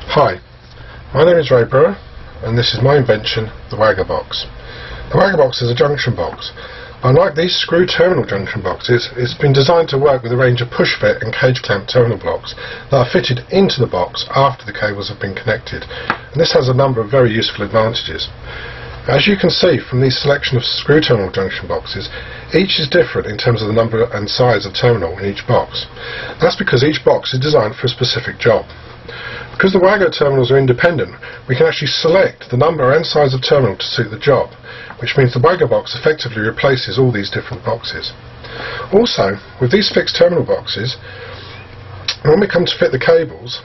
Hi, my name is Ray Brewer and this is my invention, the Wago box. The Wago box is a junction box. Unlike these screw terminal junction boxes, it's been designed to work with a range of push fit and cage clamp terminal blocks that are fitted into the box after the cables have been connected, and this has a number of very useful advantages. As you can see from this selection of screw terminal junction boxes, each is different in terms of the number and size of terminal in each box. That's because each box is designed for a specific job. Because the Wago terminals are independent, we can actually select the number and size of terminal to suit the job, which means the Wago box effectively replaces all these different boxes. Also, with these fixed terminal boxes, when we come to fit the cables,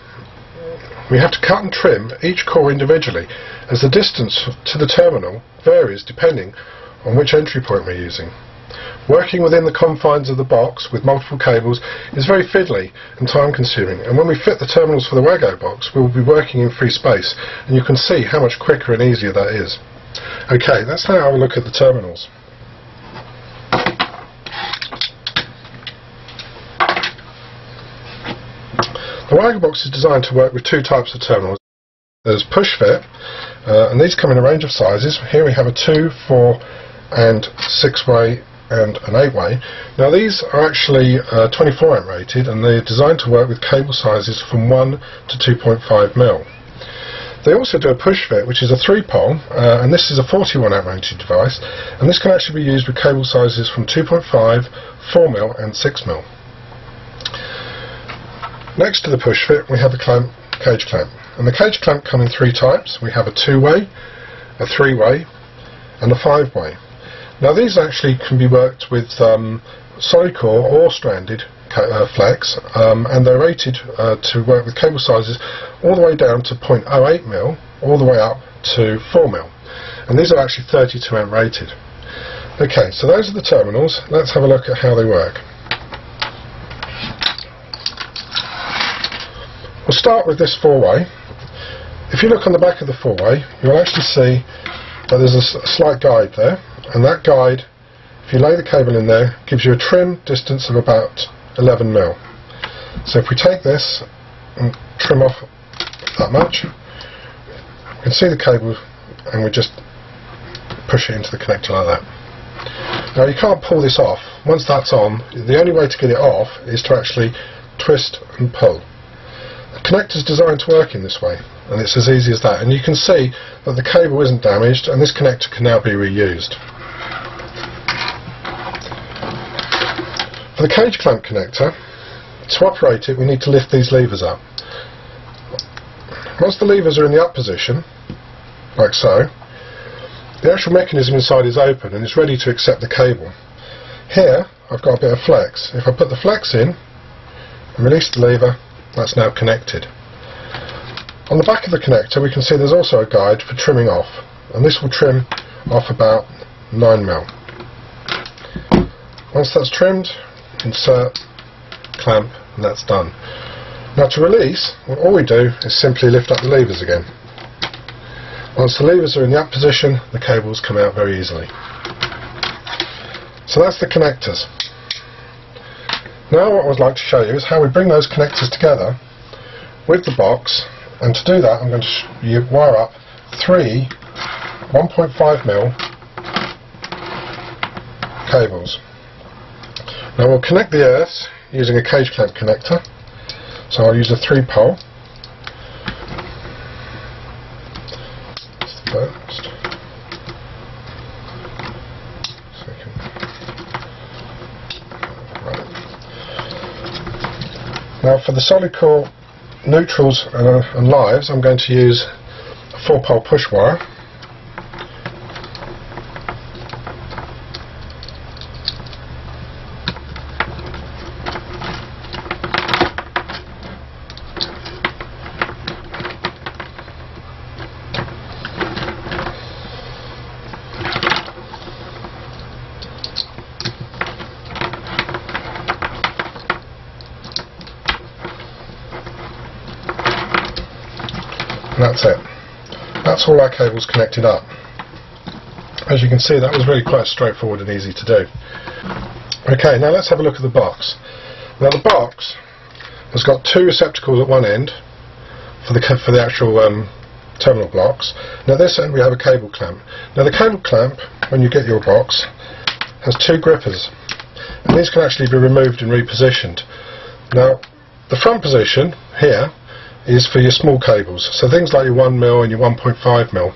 we have to cut and trim each core individually, as the distance to the terminal varies depending on which entry point we're using. Working within the confines of the box with multiple cables is very fiddly and time consuming, and when we fit the terminals for the Wago box we'll be working in free space, and you can see how much quicker and easier that is. Okay, let's now have a look at the terminals. The Wago box is designed to work with two types of terminals. There's push fit, and these come in a range of sizes. Here we have a 2, 4 and 6 way and an 8 way. Now these are actually 24 amp rated, and they're designed to work with cable sizes from 1 to 2.5 mil. They also do a push fit, which is a 3-pole, and this is a 41 amp rated device, and this can actually be used with cable sizes from 2.5, 4 mil and 6 mil. Next to the push fit we have the cage clamp, and the cage clamp come in 3 types. We have a 2-way, a 3-way and a 5-way. Now these actually can be worked with solid core or stranded flex, and they're rated to work with cable sizes all the way down to 0.08 mil all the way up to 4 mil, and these are actually 32 amp rated. Okay, so those are the terminals. Let's have a look at how they work. We'll start with this 4-way. If you look on the back of the 4-way, you'll actually see that there's a slight guide there, and that guide, if you lay the cable in there, gives you a trim distance of about 11 mil. So if we take this and trim off that much, you can see the cable, and we just push it into the connector like that. Now you can't pull this off. Once that's on, the only way to get it off is to actually twist and pull. The connector is designed to work in this way, and it's as easy as that, and you can see that the cable isn't damaged, and this connector can now be reused. For the cage clamp connector, to operate it we need to lift these levers up. Once the levers are in the up position, like so, the actual mechanism inside is open and is ready to accept the cable. Here I've got a bit of flex. If I put the flex in and release the lever, that's now connected. On the back of the connector we can see there's also a guide for trimming off, and this will trim off about 9 mil. Once that's trimmed, insert, clamp, and that's done. Now to release, all we do is simply lift up the levers again. Once the levers are in the up position, the cables come out very easily. So that's the connectors. Now what I would like to show you is how we bring those connectors together with the box, and to do that I'm going to wire up 3 1.5 mil cables. Now we'll connect the earths using a cage clamp connector, so I'll use a 3-pole. That's the first. Second. Right. Now for the solid core neutrals and lives I'm going to use a 4-pole push wire. And that's it. That's all our cables connected up. As you can see, that was really quite straightforward and easy to do. Okay, now let's have a look at the box. Now the box has got 2 receptacles at one end for the actual terminal blocks. Now at this end we have a cable clamp. Now the cable clamp, when you get your box, has two grippers, and these can actually be removed and repositioned. Now the front position here is for your small cables, so things like your 1mm and your 1.5mm.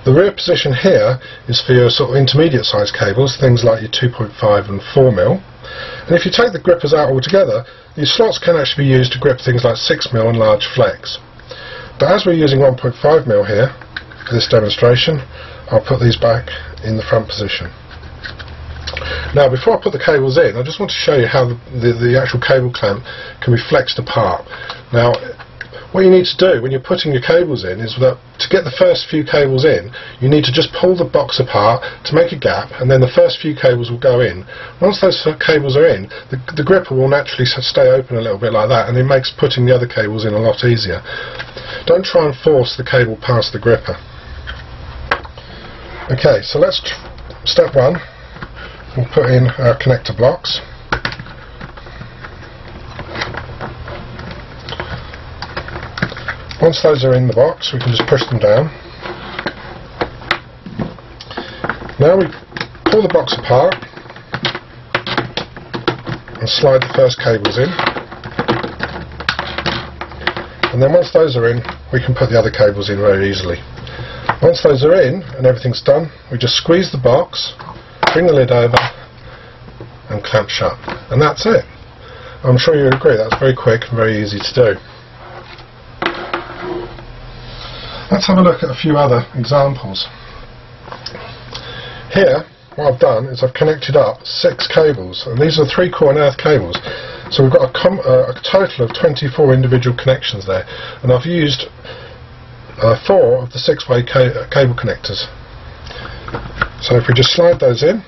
The rear position here is for your sort of intermediate sized cables, things like your 2.5 and 4mm. And if you take the grippers out altogether, these slots can actually be used to grip things like 6mm and large flex. But as we're using 1.5mm here for this demonstration, I'll put these back in the front position. Now before I put the cables in, I just want to show you how the actual cable clamp can be flexed apart. Now what you need to do when you're putting your cables in is that to get the first few cables in, you need to just pull the box apart to make a gap, and then the first few cables will go in. Once those cables are in, the gripper will naturally stay open a little bit like that, and it makes putting the other cables in a lot easier. Don't try and force the cable past the gripper. Okay, so let's step one. We'll put in our connector blocks. Once those are in the box, we can just push them down. Now we pull the box apart and slide the first cables in. And then once those are in, we can put the other cables in very easily. Once those are in and everything's done, we just squeeze the box, bring the lid over and clamp shut. And that's it. I'm sure you'll agree that's very quick and very easy to do. Let's have a look at a few other examples. Here, what I've done is I've connected up 6 cables, and these are 3-core and earth cables. So we've got a total of 24 individual connections there, and I've used 4 of the 6-way cable connectors. So if we just slide those in,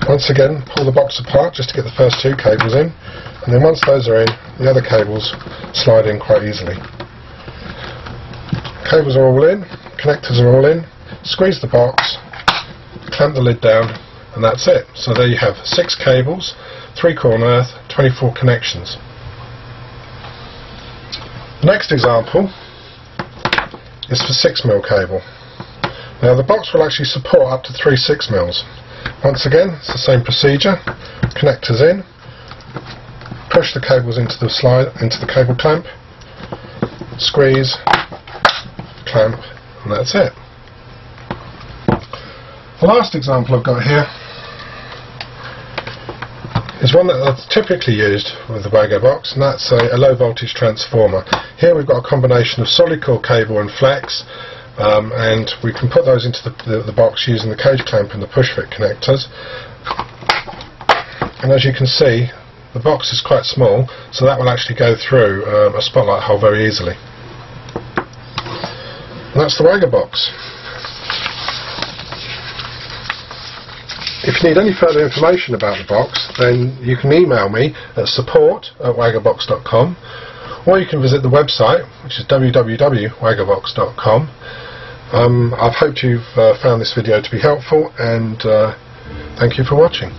once again pull the box apart just to get the first 2 cables in, and then once those are in, the other cables slide in quite easily. Cables are all in, connectors are all in, squeeze the box, clamp the lid down, and that's it. So there you have 6 cables, 3-core and earth, 24 connections. The next example is for 6mm cable. Now the box will actually support up to 3 6mm. Once again, it's the same procedure. Connectors in, push the cables into the cable clamp, squeeze, clamp, and that's it. The last example I've got here is one that's typically used with the Wago box, and that's a low voltage transformer. Here we've got a combination of solid core cable and flex, and we can put those into the box using the cage clamp and the push fit connectors. And as you can see, the box is quite small, so that will actually go through a spotlight hole very easily. And that's the Wago box. If you need any further information about the box, then you can email me at support@wagobox.com, or you can visit the website, which is www.wagobox.com. I've hoped you've found this video to be helpful, and thank you for watching.